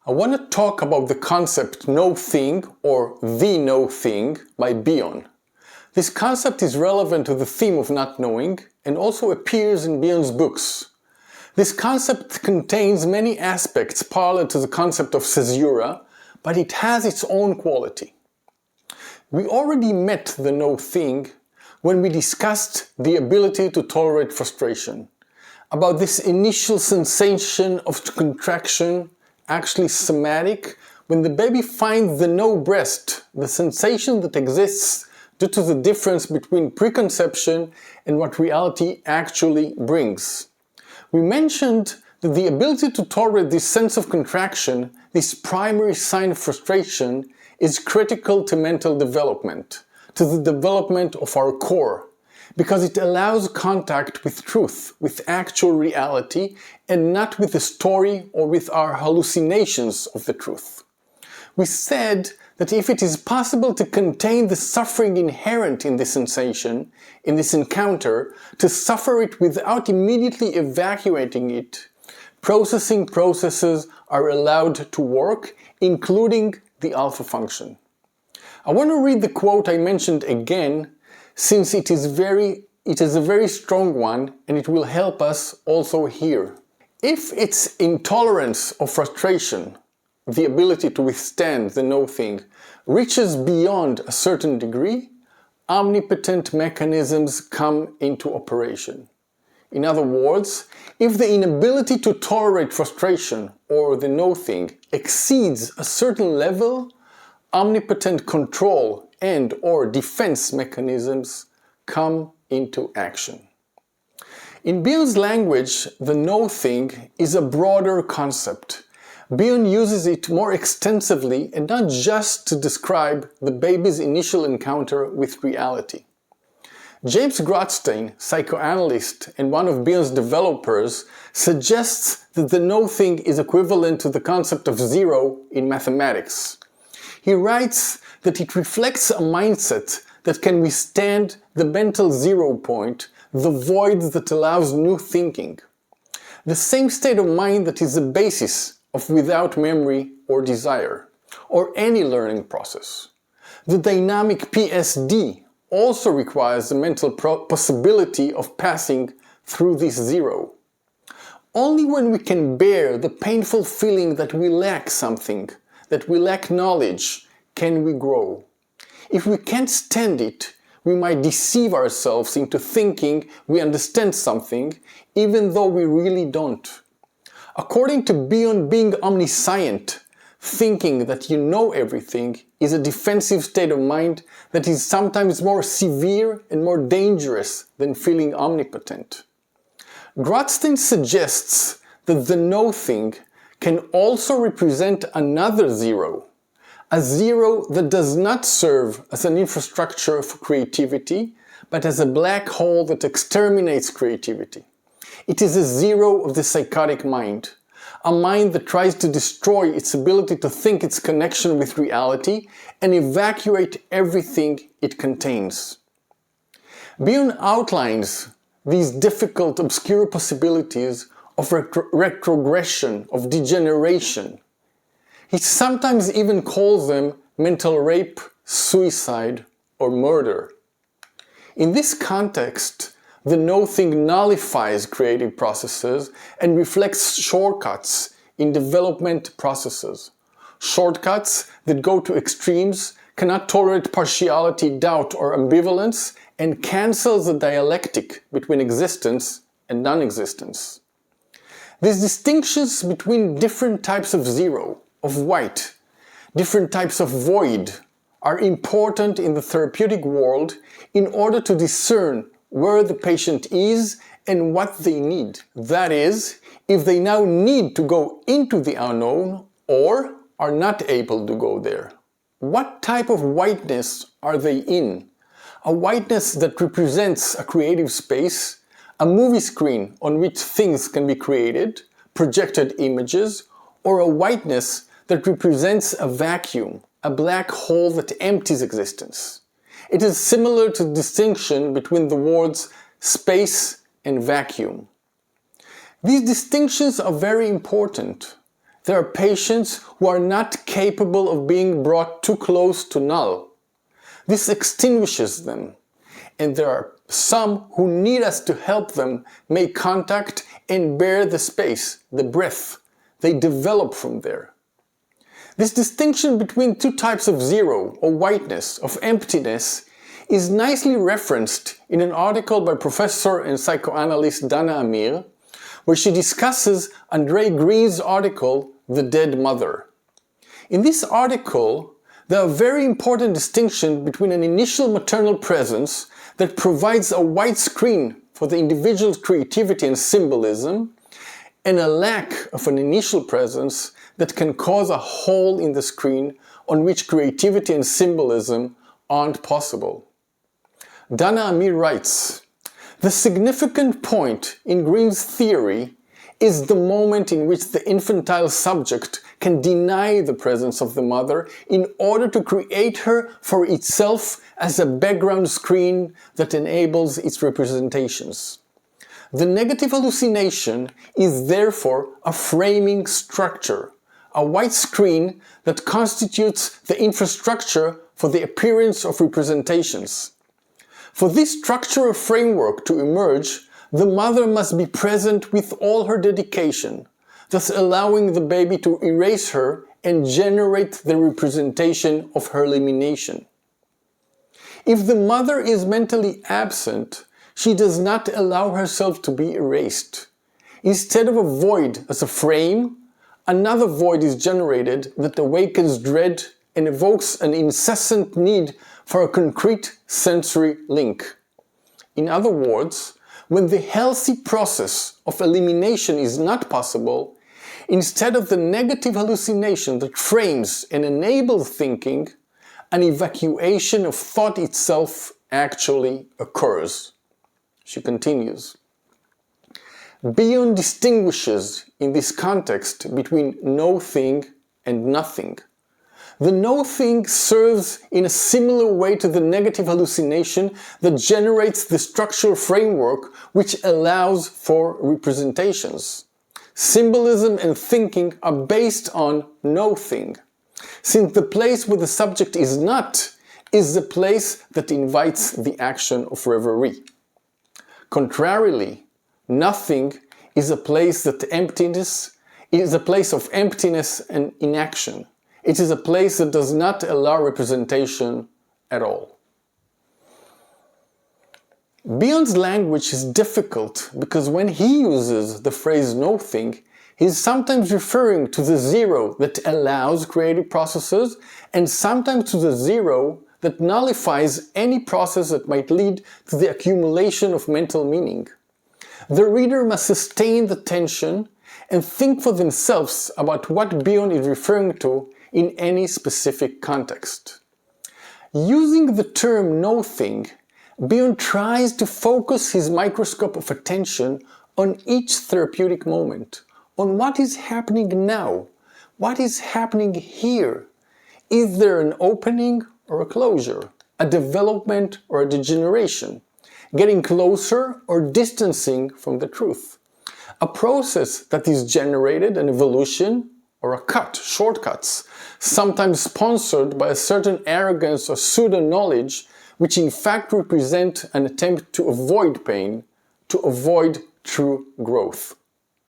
I want to talk about the concept no thing or the no thing by Bion. This concept is relevant to the theme of not knowing and also appears in Bion's books. This concept contains many aspects parallel to the concept of Caesura, but it has its own quality. We already met the no thing when we discussed the ability to tolerate frustration, about this initial sensation of contraction, actually somatic, when the baby finds the no breast, the sensation that exists due to the difference between preconception and what reality actually brings. We mentioned that the ability to tolerate this sense of contraction, this primary sign of frustration, is critical to mental development, to the development of our core, because it allows contact with truth, with actual reality, and not with the story or with our hallucinations of the truth. We said that if it is possible to contain the suffering inherent in this sensation, in this encounter, to suffer it without immediately evacuating it, processing processes are allowed to work, including the alpha function. I want to read the quote I mentioned again, since it is a very strong one and it will help us also here. If its intolerance of frustration, the ability to withstand the no thing, reaches beyond a certain degree, omnipotent mechanisms come into operation. In other words, if the inability to tolerate frustration or the no thing exceeds a certain level, omnipotent control and/or defense mechanisms come into action. In Bion's language, the no thing is a broader concept. Bion uses it more extensively and not just to describe the baby's initial encounter with reality. James Grotstein, psychoanalyst and one of Bion's developers, suggests that the no thing is equivalent to the concept of zero in mathematics. He writes that it reflects a mindset that can withstand the mental zero point, the void that allows new thinking. The same state of mind that is the basis of without memory or desire, or any learning process. The dynamic PSD also requires the mental possibility of passing through this zero. Only when we can bear the painful feeling that we lack something, that we lack knowledge, can we grow. If we can't stand it, we might deceive ourselves into thinking we understand something, even though we really don't. According to Bion, being omniscient, thinking that you know everything, is a defensive state of mind that is sometimes more severe and more dangerous than feeling omnipotent. Grotstein suggests that the no thing can also represent another zero, a zero that does not serve as an infrastructure for creativity, but as a black hole that exterminates creativity. It is a zero of the psychotic mind, a mind that tries to destroy its ability to think its connection with reality and evacuate everything it contains. Bion outlines these difficult, obscure possibilities of retrogression, of degeneration. He sometimes even calls them mental rape, suicide, or murder. In this context, the no thing nullifies creative processes and reflects shortcuts in development processes. Shortcuts that go to extremes, cannot tolerate partiality, doubt, or ambivalence, and cancels the dialectic between existence and non-existence. These distinctions between different types of zero, of white, different types of void, are important in the therapeutic world in order to discern where the patient is and what they need. That is, if they now need to go into the unknown or are not able to go there. What type of whiteness are they in? A whiteness that represents a creative space, a movie screen on which things can be created, projected images, or a whiteness that represents a vacuum, a black hole that empties existence. It is similar to the distinction between the words space and vacuum. These distinctions are very important. there are patients who are not capable of being brought too close to null. This extinguishes them, and there are some who need us to help them make contact and bear the space, the breath. They develop from there. This distinction between two types of zero, or whiteness, of emptiness, is nicely referenced in an article by professor and psychoanalyst Dana Amir, where she discusses Andre Green's article, The Dead Mother. In this article, there are very important distinctions between an initial maternal presence that provides a white screen for the individual's creativity and symbolism, and a lack of an initial presence that can cause a hole in the screen on which creativity and symbolism aren't possible. Dana Amir writes, "The significant point in Green's theory is the moment in which the infantile subject can deny the presence of the mother in order to create her for itself as a background screen that enables its representations. The negative hallucination is therefore a framing structure, a white screen that constitutes the infrastructure for the appearance of representations. For this structural framework to emerge, the mother must be present with all her dedication, thus allowing the baby to erase her and generate the representation of her elimination. If the mother is mentally absent, she does not allow herself to be erased. Instead of a void as a frame, another void is generated that awakens dread and evokes an incessant need for a concrete sensory link. In other words, when the healthy process of elimination is not possible, instead of the negative hallucination that frames and enables thinking, an evacuation of thought itself actually occurs." She continues, "Bion distinguishes in this context between no thing and nothing. The no thing serves in a similar way to the negative hallucination that generates the structural framework which allows for representations. Symbolism and thinking are based on no thing, since the place where the subject is not is the place that invites the action of reverie. Contrarily, nothing is a place of emptiness and inaction. It is a place that does not allow representation at all." Bion's language is difficult because when he uses the phrase no thing, he is sometimes referring to the zero that allows creative processes and sometimes to the zero that nullifies any process that might lead to the accumulation of mental meaning. The reader must sustain the tension and think for themselves about what Bion is referring to in any specific context. Using the term no thing, Bion tries to focus his microscope of attention on each therapeutic moment, on what is happening now, what is happening here. Is there an opening or a closure, a development or a degeneration, getting closer or distancing from the truth, a process that is generated, an evolution, or a cut, shortcuts, sometimes sponsored by a certain arrogance or pseudo-knowledge, which in fact represent an attempt to avoid pain, to avoid true growth.